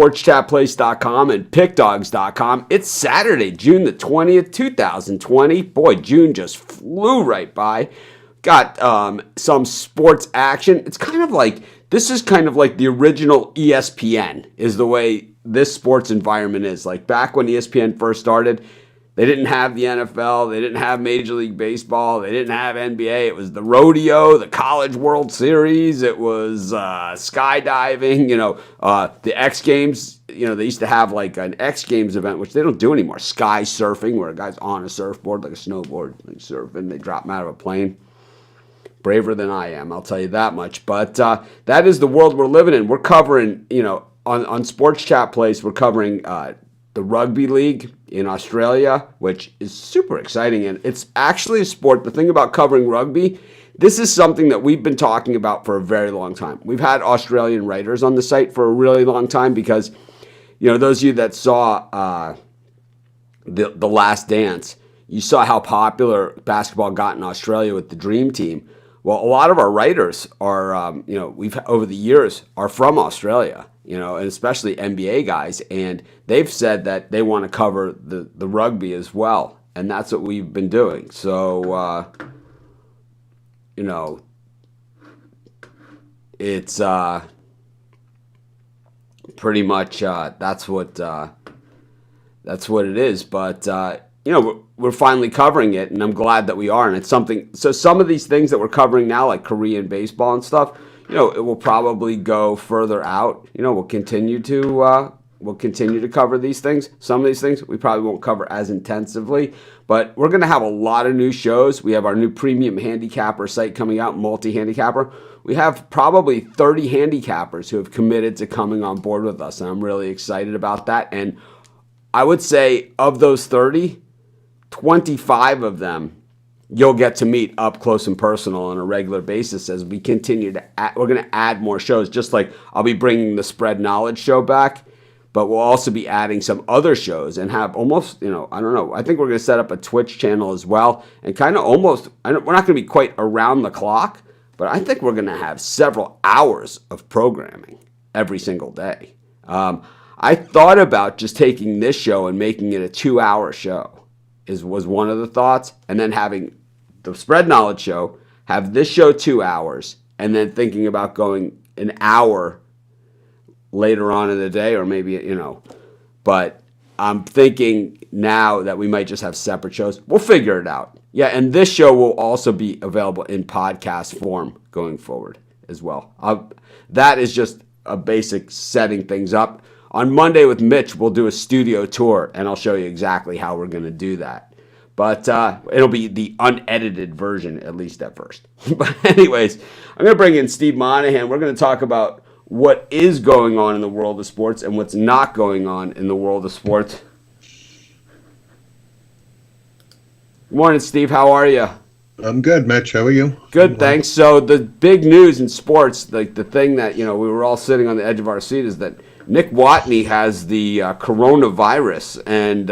sportschatplace.com and pickdogs.com. It's Saturday, June the 20th, 2020. Boy, June just flew right by. Got some sports action. This is kind of like the original ESPN is the way this sports environment is. Like back when ESPN first started, they didn't have the NFL, they didn't have Major League Baseball, they didn't have NBA. It was the rodeo, the College World Series, it was skydiving, the X Games. They used to have like an X Games event, which they don't do anymore. Sky surfing, where a guy's on a surfboard, like a snowboard, like surfing. They drop him out of a plane. Braver than I am, I'll tell you that much. But that is the world we're living in. We're covering, on Sports Chat Place, we're covering the rugby league in Australia, which is super exciting. And it's actually a sport. The thing about covering rugby, this is something that we've been talking about for a very long time. We've had Australian writers on the site for a really long time because, those of you that saw the Last Dance, you saw how popular basketball got in Australia with the Dream Team. Well, a lot of our writers are, we've over the years are from Australia, and especially NBA guys, and they've said that they want to cover the rugby as well, and that's what we've been doing. So, it's pretty much that's what it is, but. We're finally covering it, and I'm glad that we are. And it's something. So some of these things that we're covering now, like Korean baseball and stuff, it will probably go further out. We'll continue to cover these things. Some of these things we probably won't cover as intensively, but we're going to have a lot of new shows. We have our new premium handicapper site coming out, multi-handicapper. We have probably 30 handicappers who have committed to coming on board with us, and I'm really excited about that. And I would say of those 30, 25 of them you'll get to meet up close and personal on a regular basis as we continue to we're going to add more shows. Just like I'll be bringing the Spread Knowledge show back, but we'll also be adding some other shows and have almost, I don't know, I think we're going to set up a Twitch channel as well and kind of almost, we're not going to be quite around the clock, but I think we're going to have several hours of programming every single day. I thought about just taking this show and making it a 2-hour show was one of the thoughts, and then having the Spread Knowledge show, have this show 2 hours, and then thinking about going an hour later on in the day, or maybe, but I'm thinking now that we might just have separate shows. We'll figure it out. Yeah, and this show will also be available in podcast form going forward as well. That is just a basic setting things up. On Monday with Mitch, we'll do a studio tour, and I'll show you exactly how we're going to do that. But it'll be the unedited version, at least at first. But anyways, I'm going to bring in Steve Monahan. We're going to talk about what is going on in the world of sports and what's not going on in the world of sports. Good morning, Steve. How are you? I'm good, Mitch. How are you? Good, thanks. So the big news in sports, like the thing that, we were all sitting on the edge of our seat is that Nick Watney has the coronavirus, and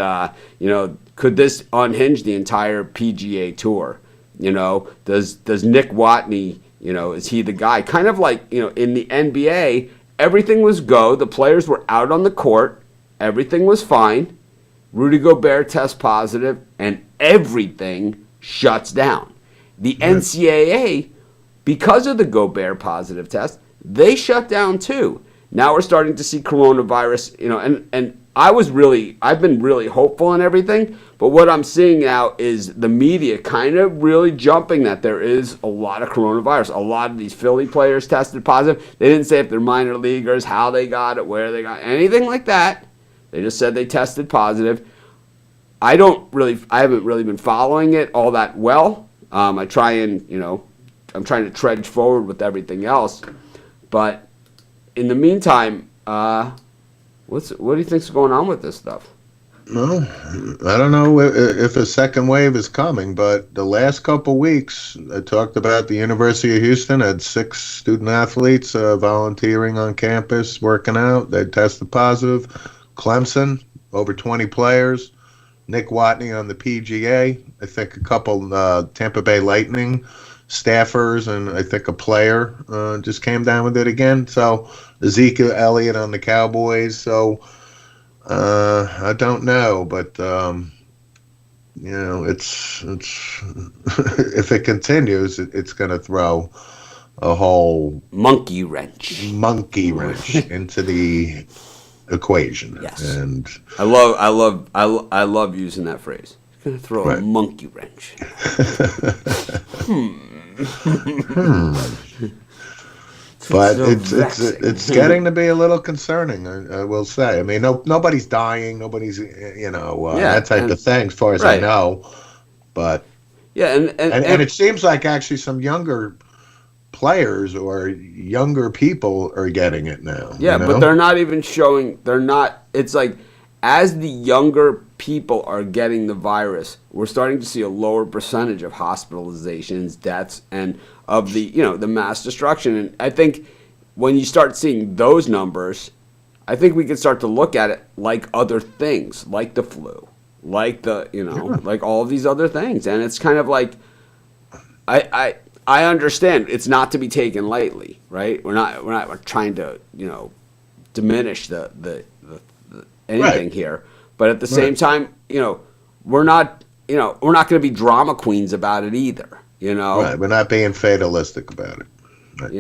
could this unhinge the entire PGA Tour? Does Nick Watney, is he the guy? Kind of like in the NBA, everything was go. The players were out on the court, everything was fine. Rudy Gobert tests positive, and everything shuts down. The NCAA, because of the Gobert positive test, they shut down too. Now we're starting to see coronavirus, and I've been really hopeful and everything, but what I'm seeing now is the media kind of really jumping that there is a lot of coronavirus. A lot of these Philly players tested positive. They didn't say if they're minor leaguers, how they got it, where they got it, anything like that. They just said they tested positive. I haven't really been following it all that well. I'm trying to trudge forward with everything else, but in the meantime, what do you think's going on with this stuff? Well, I don't know if a second wave is coming, but the last couple weeks, I talked about the University of Houston had 6 student athletes volunteering on campus, working out. They tested positive. Clemson, over 20 players. Nick Watney on the PGA. I think a couple Tampa Bay Lightning staffers, and I think a player just came down with it again. So Ezekiel Elliott on the Cowboys. So I don't know, but it's if it continues, it's going to throw a whole monkey wrench into the equation. Yes, and I love using that phrase. It's going to throw a monkey wrench. But it's getting to be a little concerning. I will say. I mean, nobody's dying. Nobody's that type of thing, as far as I know. But and it seems like actually some younger players or younger people are getting it now. Yeah, but they're not even showing. They're not. It's like as the younger people are getting the virus, we're starting to see a lower percentage of hospitalizations, deaths, and of the the mass destruction. And I think when you start seeing those numbers, I think we can start to look at it like other things, like the flu, like the like all of these other things. And it's kind of like I understand it's not to be taken lightly, right? We're not trying to diminish the anything here, but at the same time, we're not going to be drama queens about it either. Right, we're not being fatalistic about it. Right.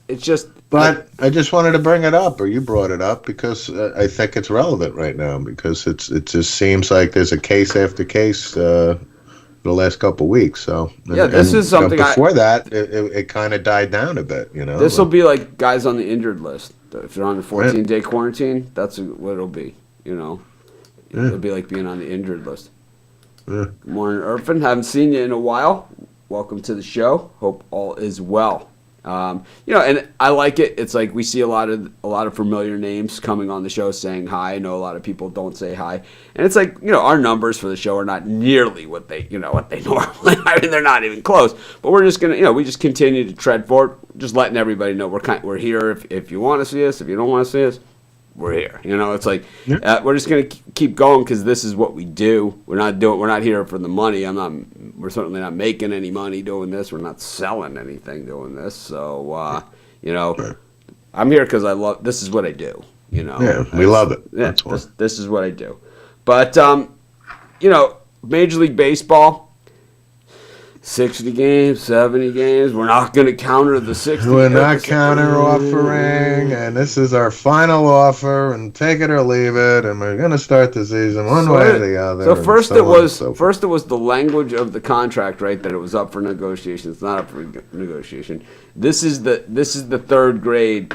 It's just. But I just wanted to bring it up, or you brought it up, because I think it's relevant right now, because it just seems like there's a case after case the last couple of weeks. So this is something. Before that, it kind of died down a bit. This will be like guys on the injured list. If they're on the 14-day quarantine, that's what it'll be. It'll be like being on the injured list. Yeah. Good morning, Irfan. Haven't seen you in a while. Welcome to the show. Hope all is well. And I like it. It's like we see a lot of familiar names coming on the show saying hi. I know a lot of people don't say hi, and it's like our numbers for the show are not nearly what they normally. I mean, they're not even close. But we're just gonna we just continue to tread forward, just letting everybody know we're here. If you want to see us, if you don't want to see us, we're here. It's like we're just gonna keep going because this is what we do. We're not here for the money. We're certainly not making any money doing this. We're not selling anything doing this. So I'm here because I love. This is what I do. Yeah, we love it. Yeah, this is what I do. But Major League Baseball. 60 games, 70 games. We're not going to counter the 60. We're not counter-offering, and this is our final offer, and take it or leave it, and we're going to start the season one way or the other. So first it was the language of the contract, right? That it was up for negotiation. It's not up for negotiation. This is the third grade.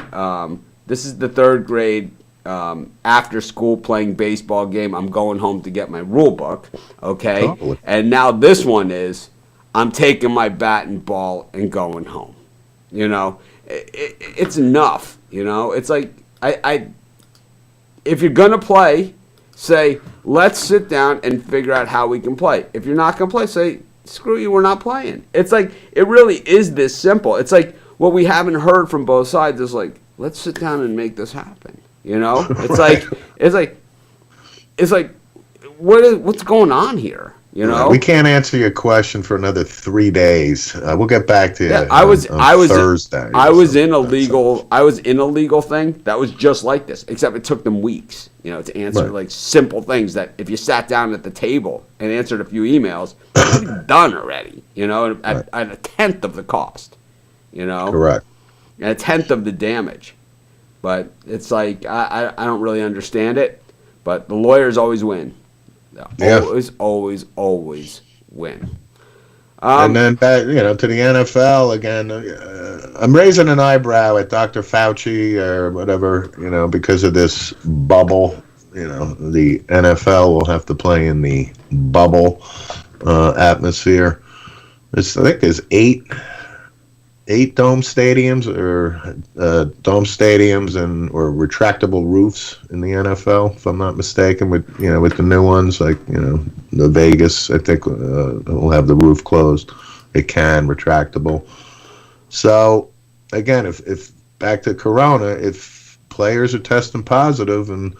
This is the third grade. After school playing baseball game. I'm going home to get my rule book. Okay, totally. And now this one is. I'm taking my bat and ball and going home. It's enough. It's like if you're gonna play, say let's sit down and figure out how we can play. If you're not gonna play, say screw you, we're not playing. It's like it really is this simple. It's like what we haven't heard from both sides is like let's sit down and make this happen. It's like what's going on here? We can't answer your question for another 3 days. We'll get back to you. Yeah, I was Thursday. I was in a legal thing that was just like this, except it took them weeks, to answer like simple things that if you sat down at the table and answered a few emails, you'd done already. At a tenth of the cost. Correct. And a tenth of the damage. But it's like I don't really understand it. But the lawyers always win. Always win. And then back, to the NFL again. I'm raising an eyebrow at Dr. Fauci or whatever, because of this bubble. The NFL will have to play in the bubble atmosphere. I think there's eight dome stadiums or or retractable roofs in the NFL, if I'm not mistaken. With the new ones like the Vegas, I think will have the roof closed. It can retractable. So again, if back to Corona, if players are testing positive and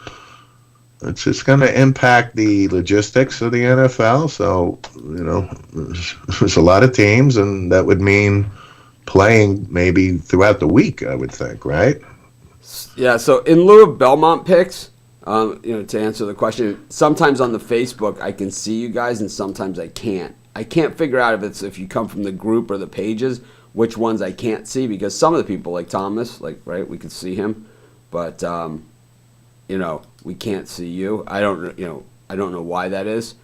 it's just going to impact the logistics of the NFL. So, there's a lot of teams, and that would mean playing maybe throughout the week, I would think, right? Yeah, so in lieu of Belmont picks, to answer the question, sometimes on the Facebook I can see you guys and sometimes I can't. I can't figure out if you come from the group or the pages, which ones I can't see, because some of the people, like Thomas, right, we can see him, but we can't see you. I don't know why that is,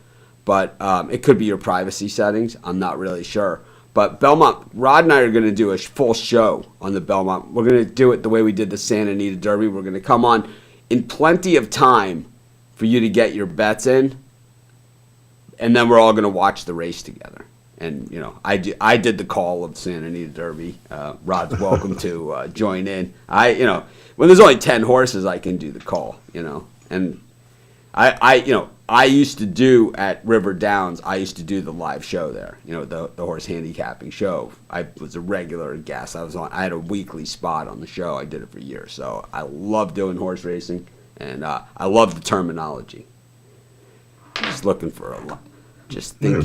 but it could be your privacy settings. I'm not really sure. But Belmont, Rod and I are going to do a full show on the Belmont. We're going to do it the way we did the Santa Anita Derby. We're going to come on in plenty of time for you to get your bets in, and then we're all going to watch the race together. And, I did the call of Santa Anita Derby. Rod's welcome to join in. When there's only 10 horses, I can do the call, And I used to do at River Downs, I used to do the live show there, the horse handicapping show. I was a regular guest. I had a weekly spot on the show. I did it for years. So I love doing horse racing, and I love the terminology. Just looking for a lot. Just think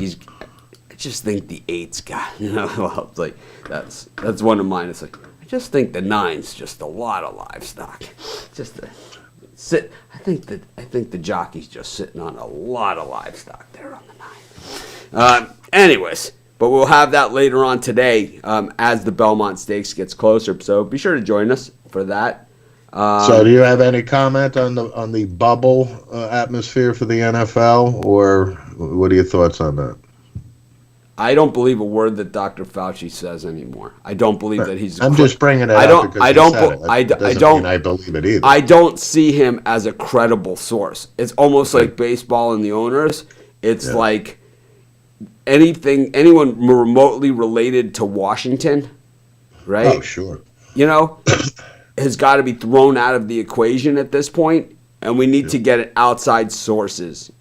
the 8's got, well, it's like, that's one of mine. It's like, I just think the 9's just a lot of livestock. I think the jockey's just sitting on a lot of livestock there on the 9. Anyways, but we'll have that later on today as the Belmont Stakes gets closer. So be sure to join us for that. So do you have any comment on the bubble atmosphere for the NFL, or what are your thoughts on that? I don't believe a word that Dr. Fauci says anymore. I don't believe that he's. I'm just bringing it up because I believe it either. I don't see him as a credible source. It's almost like baseball and the owners. It's like anyone remotely related to Washington, right? Oh, sure. Has got to be thrown out of the equation at this point, and we need to get it outside sources.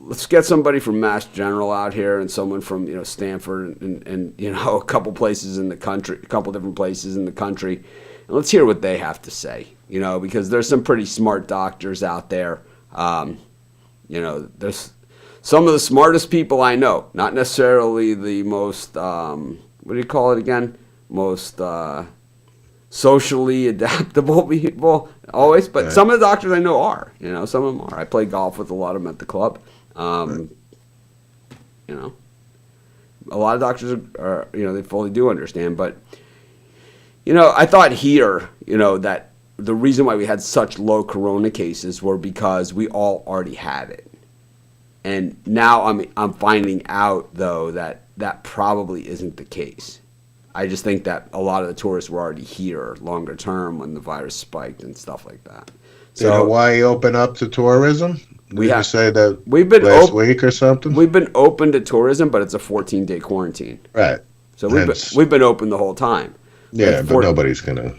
Let's get somebody from Mass General out here and someone from, Stanford and a couple places in the country, a couple different places in the country. And let's hear what they have to say, because there's some pretty smart doctors out there. There's some of the smartest people I know, not necessarily the most, what do you call it again? Most socially adaptable people always, but some of the doctors I know are, some of them are. I play golf with a lot of them at the club. A lot of doctors are, they fully do understand, but, I thought here, that the reason why we had such low corona cases were because we all already had it. And now I'm finding out, though, that probably isn't the case. I just think that a lot of the tourists were already here longer term when the virus spiked and stuff like that. Did Hawaii open up to tourism? You say that we've been last week or something? We've been open to tourism, but it's a 14-day quarantine. Right. So we've been open the whole time. Yeah, but nobody's going to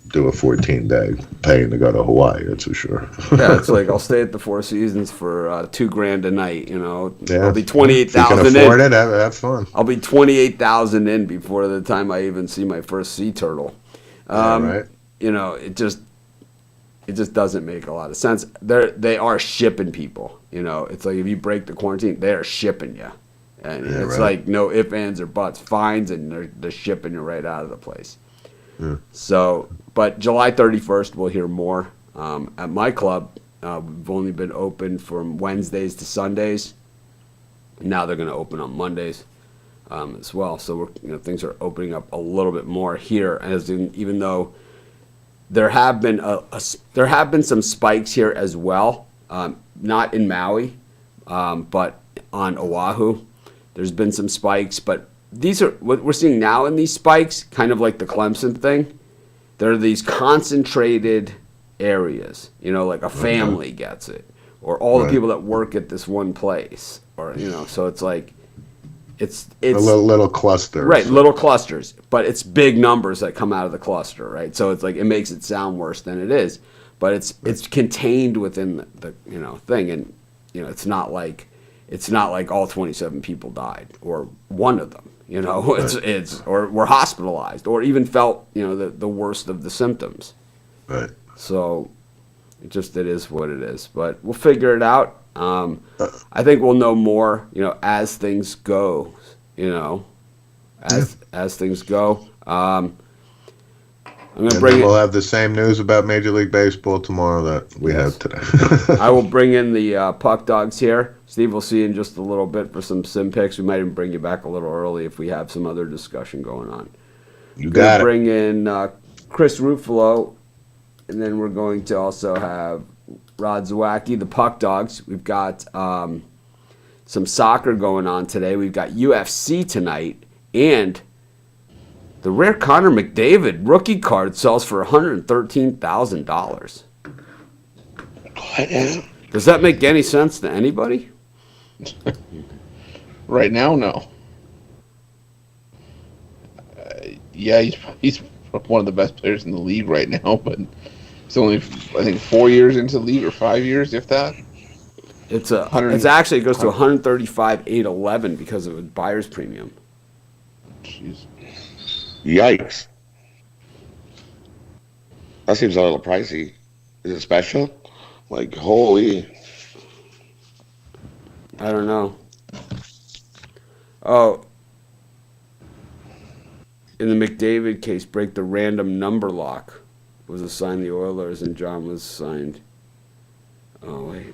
do a 14-day paying to go to Hawaii, that's for sure. Yeah, it's like I'll stay at the Four Seasons for $2,000 a night. Yeah. I'll be 28,000 in. If you can afford it, have fun. I'll be 28,000 in before the time I even see my first sea turtle. Right. It just doesn't make a lot of sense. They are shipping people. It's like if you break the quarantine, they are shipping you, and it's like no ifs, ands, or buts, fines, and they're shipping you right out of the place. Yeah. So, but July 31st, we'll hear more. At my club, we've only been open from Wednesdays to Sundays. Now they're going to open on Mondays as well. So things are opening up a little bit more here, even though there have been some spikes here as well. Not in Maui, but on Oahu, there's been some spikes, but. These are what we're seeing now in these spikes, kind of like the Clemson thing. There are these concentrated areas, like a family gets it, or all the people that work at this one place, or so it's like it's a little cluster, right? Little clusters, but it's big numbers that come out of the cluster, right? So it's like it makes it sound worse than it is, but it's contained within the thing, and it's not like all 27 people died or one of them. It's or were hospitalized or even felt the worst of the symptoms. Right. So it is what it is. But we'll figure it out. I think we'll know more, as things go. As things go. I'm gonna bring then it. we'll have the same news about Major League Baseball tomorrow that we have today. I will bring in the puck dogs here. Steve will see you in just a little bit for some sim picks. We might even bring you back a little early if we have some other discussion going on. You got it. Bring in Chris Ruffalo, and then we're going to also have Rod Zawacki, the puck dogs. We've got some soccer going on today. We've got UFC tonight, and the rare Connor McDavid rookie card sells for $113,000. Does that make any sense to anybody? Right now, no. Yeah, he's one of the best players in the league right now, but he's only, I think, 4 years into the league, or 5 years, if that. It actually goes to 135,811 because of a buyer's premium. Jeez. Yikes. That seems a little pricey. Is it special? Like, holy. I don't know. Oh. In the McDavid case, break the random number lock was assigned the Oilers, and John was signed. Oh, wait.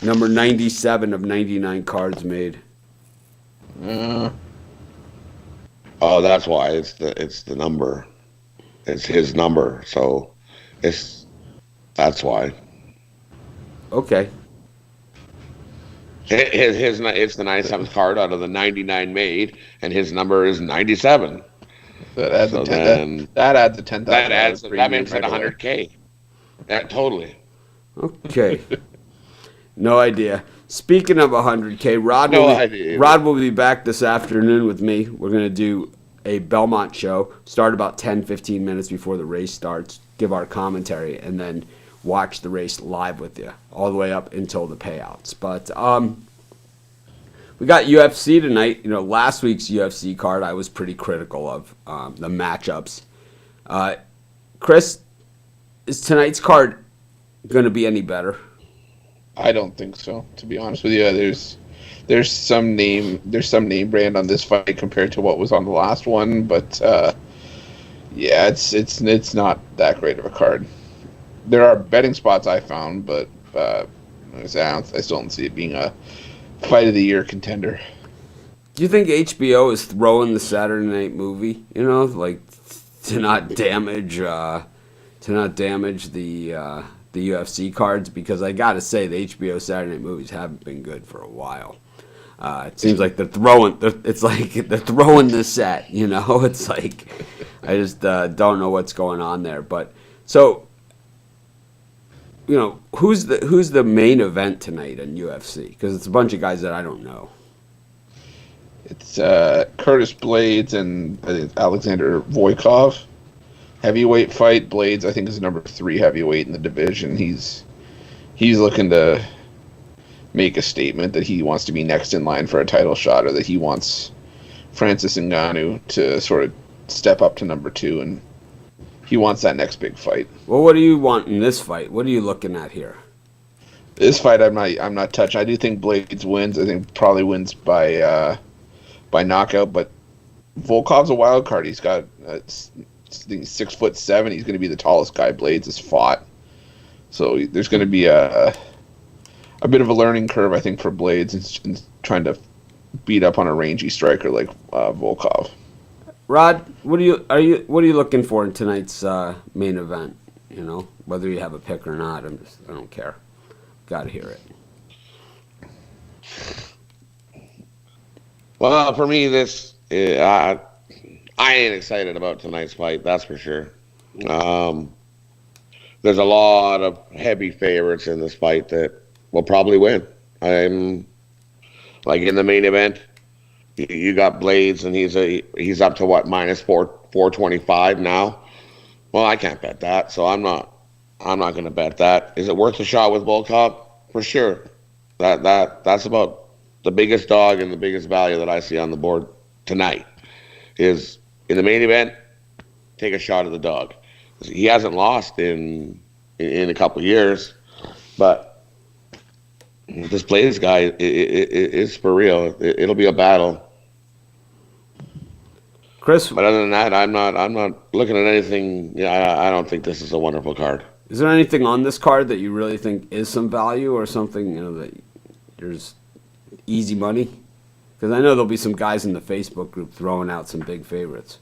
Number 97 of 99 cards made. Oh, that's why it's the number. It's his number, so that's why. Okay. It's the 97th card out of the 99 made, and his number is 97. That adds So that adds a $10,000. That makes it $100K. Yeah, totally. Okay. No idea. Speaking of 100K, Rod will be back this afternoon with me. We're going to do a Belmont show, start about 10-15 minutes before the race starts, give our commentary, and then watch the race live with you all the way up until the payouts. But we got UFC tonight. Last week's UFC card I was pretty critical of the matchups. Chris, is tonight's card going to be any better? I don't think so, to be honest with you. There's some name brand on this fight compared to what was on the last one, but yeah, it's not that great of a card. There are betting spots I found, but I still don't see it being a fight of the year contender. Do you think HBO is throwing the Saturday night movie? To not damage the UFC cards, because I gotta say the HBO Saturday night movies haven't been good for a while. It seems like they're throwing the set. It's like I just don't know what's going on there. But so who's the main event tonight in UFC? Because it's a bunch of guys that I don't know. It's Curtis Blades and I think Alexander Volkov. Heavyweight fight. Blades, I think, is number 3 heavyweight in the division. He's looking to make a statement that he wants to be next in line for a title shot, or that he wants Francis Ngannou to sort of step up to number 2, and he wants that next big fight. Well, what do you want in this fight? What are you looking at here? This fight, I'm not touching. I do think Blades wins. I think probably wins by knockout, but Volkov's a wild card. He's got 6'7". He's going to be the tallest guy Blades has fought. So there's going to be a bit of a learning curve, I think, for Blades in trying to beat up on a rangy striker like Volkov. Rod, what are you looking for in tonight's main event? Whether you have a pick or not, I don't care. Got to hear it. Well, for me, I ain't excited about tonight's fight, that's for sure. There's a lot of heavy favorites in this fight that will probably win. I'm like in the main event, you got Blades, and he's up to what, minus 425 now. Well, I can't bet that, so I'm not going to bet that. Is it worth a shot with Volkov? For sure. That's about the biggest dog and the biggest value that I see on the board tonight. Is in the main event, take a shot at the dog. He hasn't lost in a couple of years, but this Blades guy is for real. It'll be a battle. Chris, but other than that, I'm not looking at anything. Yeah, I don't think this is a wonderful card. Is there anything on this card that you really think is some value, or something that there's easy money? Because I know there'll be some guys in the Facebook group throwing out some big favorites.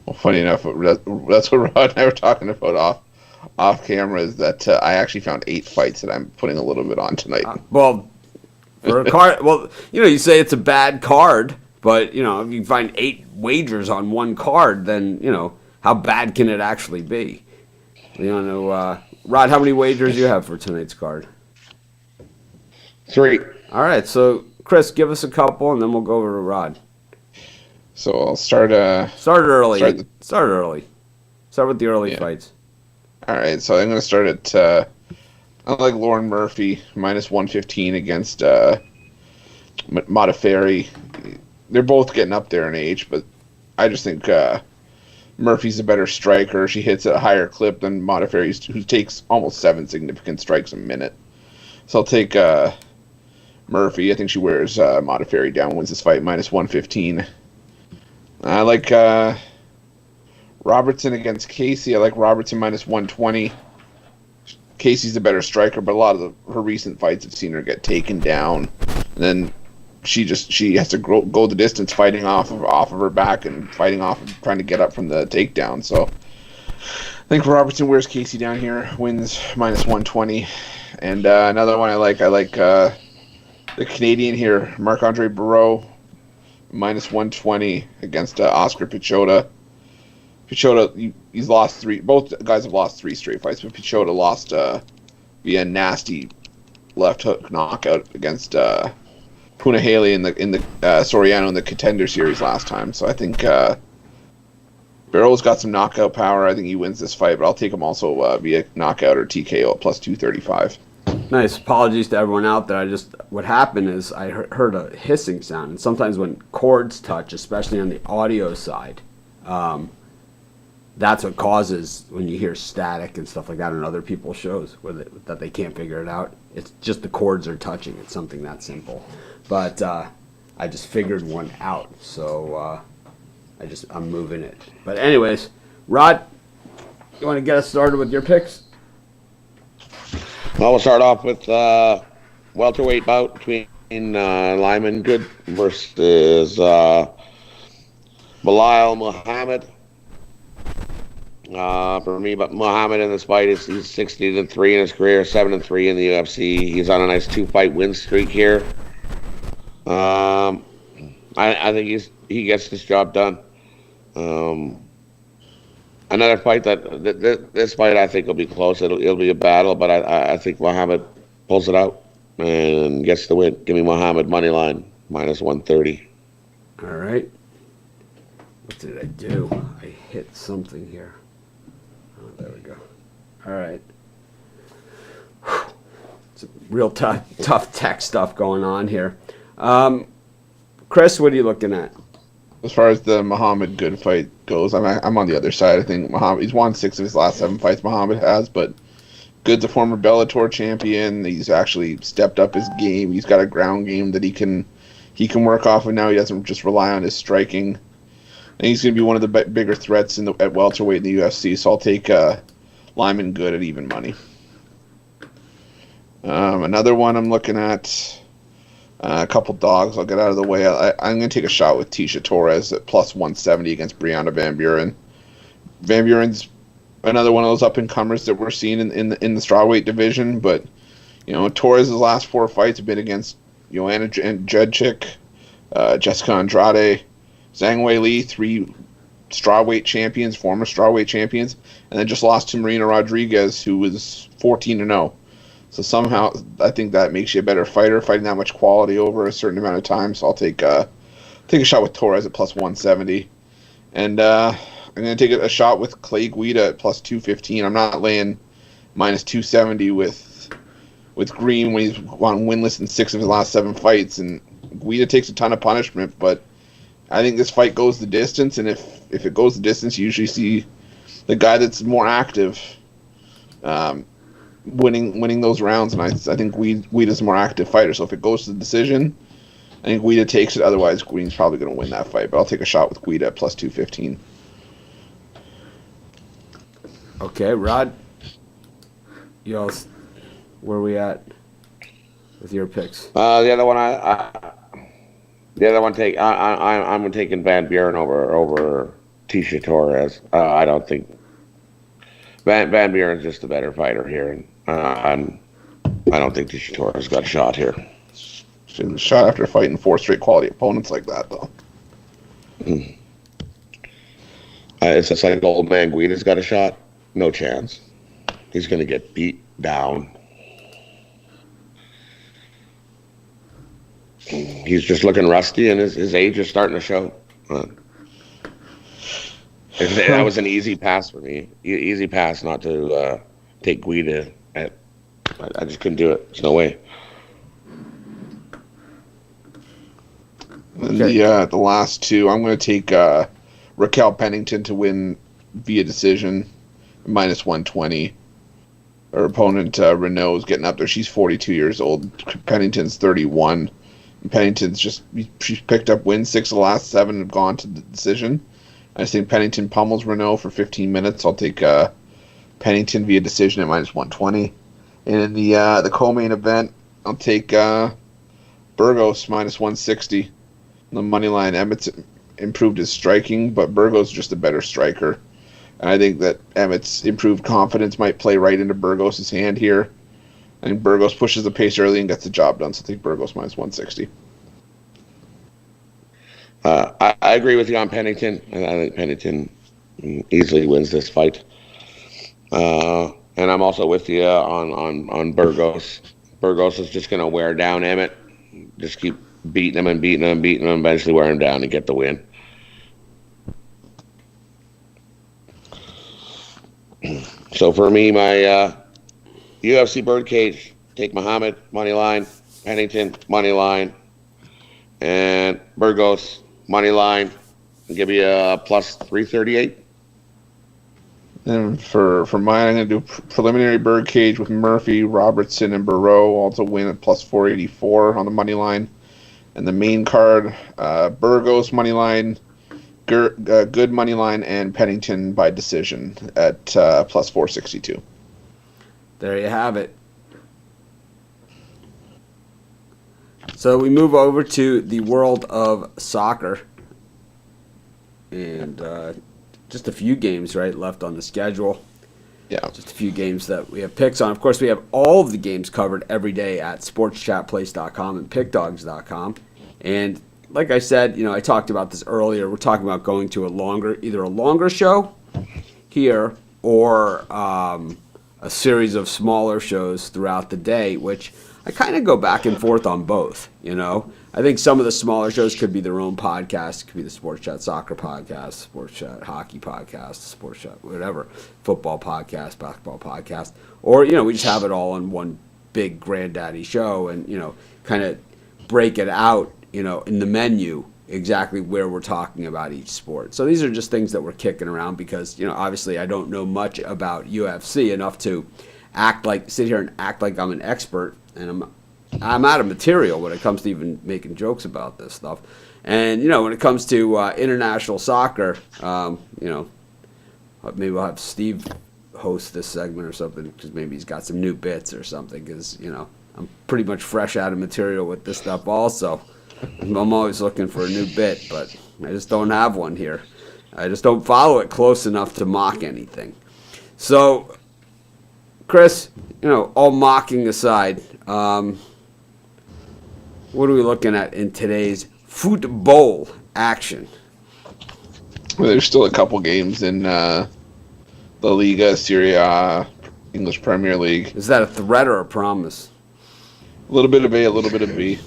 Well, funny enough, that's what Rod and I were talking about off camera, is that I actually found 8 fights that I'm putting a little bit on tonight. Well, for a card, you say it's a bad card, but if you find 8 wagers on one card, then how bad can it actually be? Rod, how many wagers do you have for tonight's card? 3. All right, so Chris, give us a couple, and then we'll go over to Rod. So I'll start early. Start early. Start with the early fights. All right, so I'm going to start at I like Lauren Murphy -115 against Modafferi. They're both getting up there in age, but I just think Murphy's a better striker. She hits at a higher clip than Modafferi, who takes almost 7 significant strikes a minute. So I'll take Murphy. I think she wears Modafferi down, wins this fight -115. I like Robertson against Casey. I like Robertson -120. Casey's a better striker, but a lot of her recent fights have seen her get taken down, and then she has to go the distance fighting off of her back and fighting off, trying to get up from the takedown. So I think Robertson wears Casey down here, wins -120. And another one I like the Canadian here, Marc-Andre Barreau, -120 against Oscar Pichota. Pichota, he's lost 3. Both guys have lost 3 straight fights, but Pichota lost via nasty left hook knockout against Punahele in the Soriano in the Contender Series last time. So I think Barrow's got some knockout power. I think he wins this fight, but I'll take him also via knockout or TKO at +235. Nice. Apologies to everyone out there. What happened is I heard a hissing sound, and sometimes when cords touch, especially on the audio side, that's what causes when you hear static and stuff like that on other people's shows that they can't figure it out. It's just the cords are touching. It's something that simple. But I just figured one out, so I'm moving it. But anyways, Rod, you want to get us started with your picks? Well, we'll start off with welterweight bout between Lyman Good versus Bilal Muhammad. For me, but Muhammad in this fight he's 60-3 in his career, 7-3 in the UFC. He's on a nice 2-fight win streak here. I think he gets this job done. Another fight this fight I think will be close. It'll be a battle, but I think Muhammad pulls it out and gets the win. Give me Muhammad money line -130. All right. What did I do? I hit something here. Oh, there we go. All right. It's real tough tech stuff going on here. Chris, what are you looking at? As far as the Muhammad Good fight goes, I'm on the other side. I think he's won 6 of his last 7 fights. Muhammad has, but Good's a former Bellator champion. He's actually stepped up his game. He's got a ground game that he can work off of now. He doesn't just rely on his striking. And he's going to be one of the bigger threats at welterweight in the UFC. So I'll take Lyman Good at even money. Another one I'm looking at. A couple dogs. I'll get out of the way. I'm going to take a shot with Tecia Torres at +170 against Brianna Van Buren. Van Buren's another one of those up-and-comers that we're seeing in the strawweight division. But Torres' last 4 fights have been against Joanna Jędrzejczyk, Jessica Andrade, Zhang Weili, 3 strawweight champions, former strawweight champions, and then just lost to Marina Rodriguez, who was 14-0. So somehow, I think that makes you a better fighter, fighting that much quality over a certain amount of time. So I'll take a shot with Torres at +170. And I'm going to take a shot with Clay Guida at +215. I'm not laying -270 with Green when he's on winless in 6 of his last 7 fights. And Guida takes a ton of punishment, but I think this fight goes the distance, and if it goes the distance, you usually see the guy that's more active winning those rounds. And I think Guida's a more active fighter. So if it goes to the decision, I think Guida takes it. Otherwise, Green's probably going to win that fight. But I'll take a shot with Guida at plus 215. Okay, Rod. Where are we at with your picks? The other one, I'm taking Van Buren over Tecia Torres. I don't think Van Buren's just the better fighter here, and I don't think Tecia Torres got a shot here. She's a shot after fighting 4 straight quality opponents like that, though. It's just like old man Guida's got a shot. No chance. He's going to get beat down. He's just looking rusty, and his age is starting to show. That was an easy pass for me. Easy pass not to take Guida. I just couldn't do it. There's no way. And the last two, I'm going to take Raquel Pennington to win via decision, minus 120. Her opponent, Renault, is getting up there. She's 42 years old. Pennington's 31. And Pennington's she's picked up wins. 6 of the last 7 have gone to the decision. I just think Pennington pummels Renault for 15 minutes. I'll take Pennington via decision at minus 120. And in the co-main event, I'll take Burgos minus 160. The money line, Emmett's improved his striking, but Burgos is just a better striker. And I think that Emmett's improved confidence might play right into Burgos' hand here. I think Burgos pushes the pace early and gets the job done, so I think Burgos minus 160. I agree with you on Pennington. I think Pennington easily wins this fight. And I'm also with you on Burgos. Burgos is just going to wear down Emmett. Just keep beating him and eventually wear him down and get the win. So for me, my UFC birdcage, take Muhammad, money line, Pennington, money line, and Burgos, money line, and give you a plus 338. And for mine, I'm going to do preliminary birdcage with Murphy, Robertson, and Barreau, also win at plus 484 on the money line. And the main card, Burgos money line, good money line, and Pennington by decision at plus 462. There you have it. So we move over to the world of soccer. And just a few games, right, left on the schedule. Yeah. Just a few games that we have picks on. Of course, we have all of the games covered every day at sportschatplace.com and pickdogs.com. And like I said, I talked about this earlier. We're talking about going to either a longer show here or a series of smaller shows throughout the day, which I kind of go back and forth on both, I think some of the smaller shows could be their own podcast. It could be the Sports Chat Soccer Podcast, Sports Chat Hockey Podcast, Sports Chat whatever, football podcast, basketball podcast. Or, we just have it all on one big granddaddy show and, kind of break it out, in the menu exactly where we're talking about each sport. So these are just things that we're kicking around because, obviously I don't know much about UFC enough to sit here and act like I'm an expert, and I'm out of material when it comes to even making jokes about this stuff. And, when it comes to international soccer, maybe we'll have Steve host this segment or something because maybe he's got some new bits or something because, I'm pretty much fresh out of material with this stuff also. I'm always looking for a new bit, but I just don't have one here. I just don't follow it close enough to mock anything. So, Chris, all mocking aside, what are we looking at in today's football action? Well, there's still a couple games in the Liga, Serie A, English Premier League. Is that a threat or a promise? A little bit of A, a little bit of B.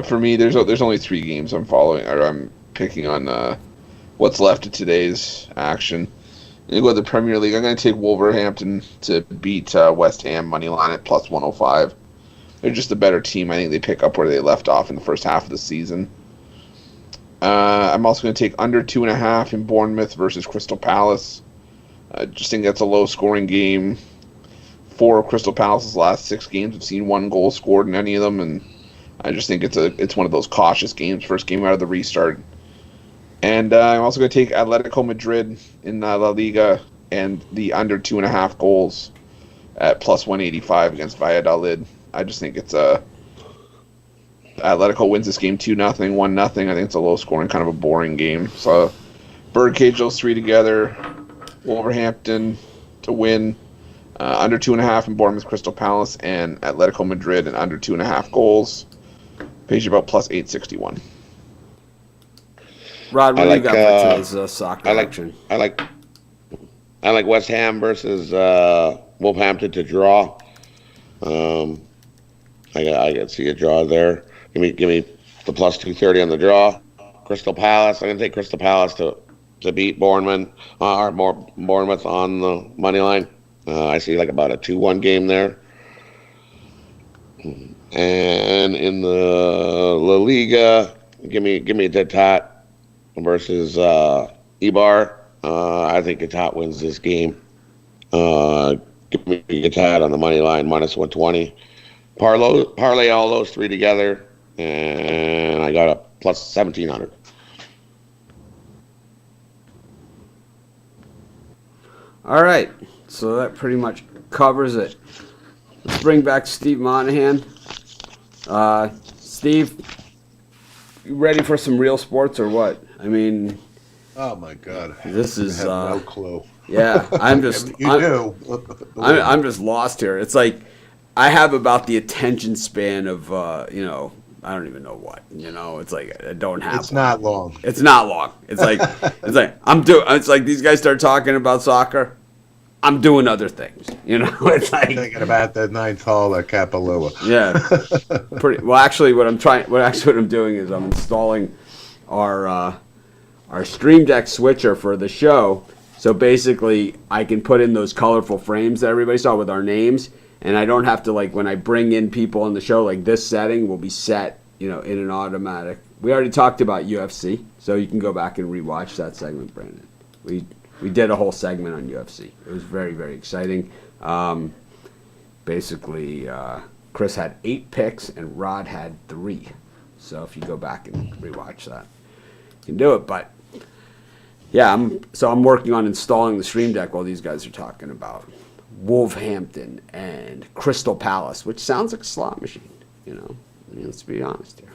For me, there's only 3 games I'm following, or I'm picking on what's left of today's action. You go to the Premier League. I'm going to take Wolverhampton to beat West Ham money line at plus 105. They're just a better team. I think they pick up where they left off in the first half of the season. I'm also going to take under 2.5 in Bournemouth versus Crystal Palace. I just think that's a low-scoring game. 4 of Crystal Palace's last 6 games have seen 1 goal scored in any of them, and I just think it's one of those cautious games, first game out of the restart. And I'm also going to take Atletico Madrid in La Liga and the under 2.5 goals at plus 185 against Valladolid. I just think it's Atletico wins this game 2-0, 1-0. I think it's a low-scoring, kind of a boring game. So, birdcage those 3 together. Wolverhampton to win. Under 2.5 in Bournemouth, Crystal Palace, and Atletico Madrid, and under 2.5 goals. Pays you about plus 861. Rod, what do you got for today's soccer action? I like West Ham versus Wolverhampton to draw. I can see a draw there. Give me the plus 230 on the draw. Crystal Palace. I'm gonna take Crystal Palace to beat Bournemouth Bournemouth on the money line. I see like about a 2-1 game there. And in the La Liga, give me Tecia versus Eibar. I think Tecia wins this game. Give me Tecia on the money line, minus 120. Parlay all those 3 together, and I got a plus 1,700. All right, so that pretty much covers it. Let's bring back Steve Monahan. Steve, you ready for some real sports or what? I mean, Oh my God! this is I have no clue. yeah. I'm just I'm just lost here. It's like I have about the attention span of I don't even know what. It's like I don't have. It's not long. It's not long. It's like It's like these guys start talking about soccer. I'm doing other things. It's like Thinking about the 9th hole at Kapalua. yeah. Pretty well. Actually, what I'm doing is I'm installing our Stream Deck switcher for the show. So basically, I can put in those colorful frames that everybody saw with our names, and I don't have to when I bring in people on the show. Like this setting will be set, in an automatic. We already talked about UFC, so you can go back and rewatch that segment, Brandon. We did a whole segment on UFC. It was very, very exciting. Basically, Chris had 8 picks and Rod had 3. So if you go back and rewatch that, you can do it. But yeah, I'm working on installing the Stream Deck while these guys are talking about Wolverhampton and Crystal Palace, which sounds like a slot machine. Let's be honest here.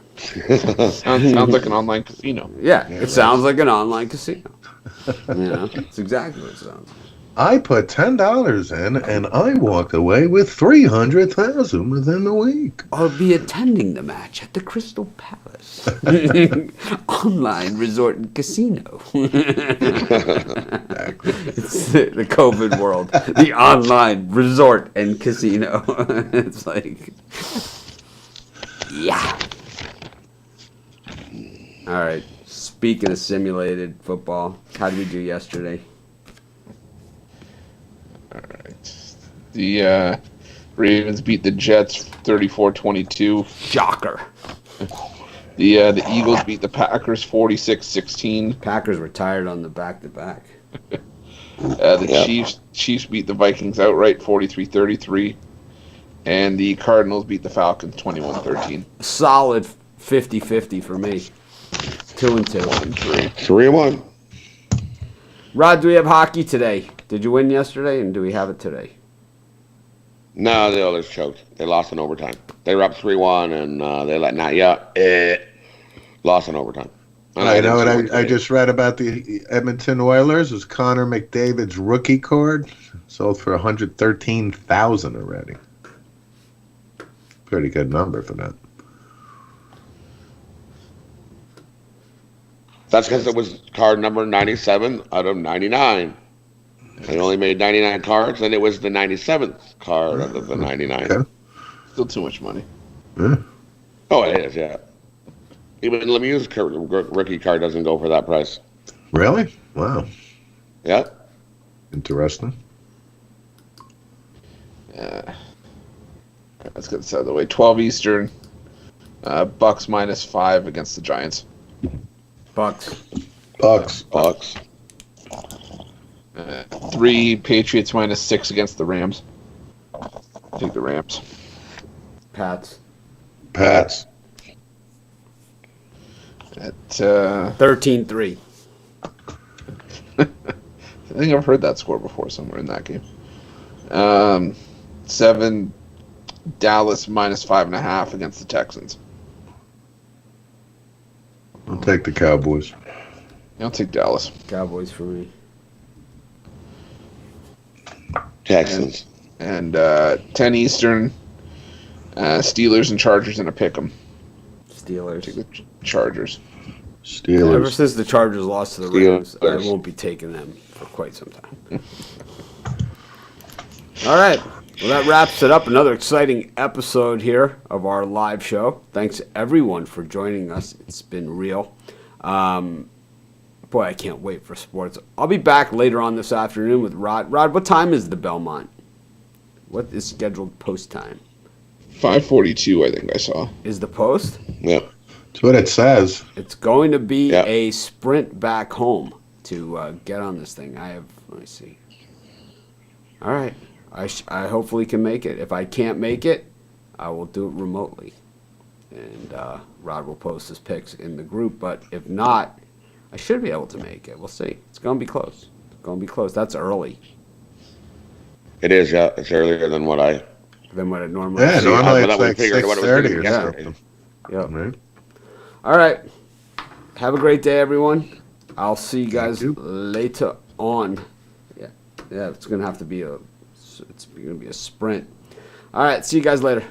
Sounds like an online casino. Yeah, it sounds like an online casino. It's exactly what it sounds like. I put $10 in, and I walked away with $300,000 within the week. I'll be attending the match at the Crystal Palace online resort and casino. Exactly. It's the COVID world, the online resort and casino. It's like, yeah. All right. Speaking of simulated football, how did we do yesterday? All right. The Ravens beat the Jets 34-22. Shocker. The Eagles beat the Packers 46-16. Packers were tired on the back-to-back. Chiefs beat the Vikings outright 43-33. And the Cardinals beat the Falcons 21-13. Solid 50-50 for me. 2-2. 3-1. Rod, do we have hockey today? Did you win yesterday, and do we have it today? No, the others choked. They lost in overtime. They were up 3-1, and they lost in overtime. And I know what I just read about the Edmonton Oilers is Connor McDavid's rookie card sold for $113,000 already. Pretty good number for that. That's because it was card number 97 out of 99. They only made 99 cards, and it was the 97th card out of the 99. Okay. Still too much money. Yeah. Oh, it is, yeah. Even Lemieux's rookie card doesn't go for that price. Really? Wow. Yeah. Interesting. Let's get this out of the way. 12 Eastern. Bucks -5 against the Giants. Bucks. Bucks. Bucks. 3 Patriots -6 against the Rams. Take the Rams. Pats. Pats. At 13-3. I think I've heard that score before somewhere in that game. 7 Dallas -5.5 against the Texans. I'll take the Cowboys. I'll take Dallas. Cowboys for me. Texans. And 10 Eastern, Steelers and Chargers in a pick'em. Steelers. Take the Chargers. Steelers. Ever since the Chargers lost to the Rams, I won't be taking them for quite some time. All right. Well, that wraps it up. Another exciting episode here of our live show. Thanks, everyone, for joining us. It's been real. Boy, I can't wait for sports. I'll be back later on this afternoon with Rod. Rod, what time is the Belmont? What is scheduled post time? 5:42, I think I saw. Is the post? Yep. That's what it says. It's going to be Yeah. a sprint back home to get on this thing. Let me see. All right. I hopefully can make it. If I can't make it, I will do it remotely. And Rod will post his pics in the group. But if not, I should be able to make it. We'll see. It's going to be close. It's going to be close. That's early It is, yeah. It's earlier than what I than what it normally Yeah, is. normally I it's like figured what it was gonna 6:30 be or yesterday. something. Yep. Right? All right. Have a great day, everyone. I'll see you guys you. later on. Yeah. It's going to have to be it's going to be a sprint. All right. See you guys later.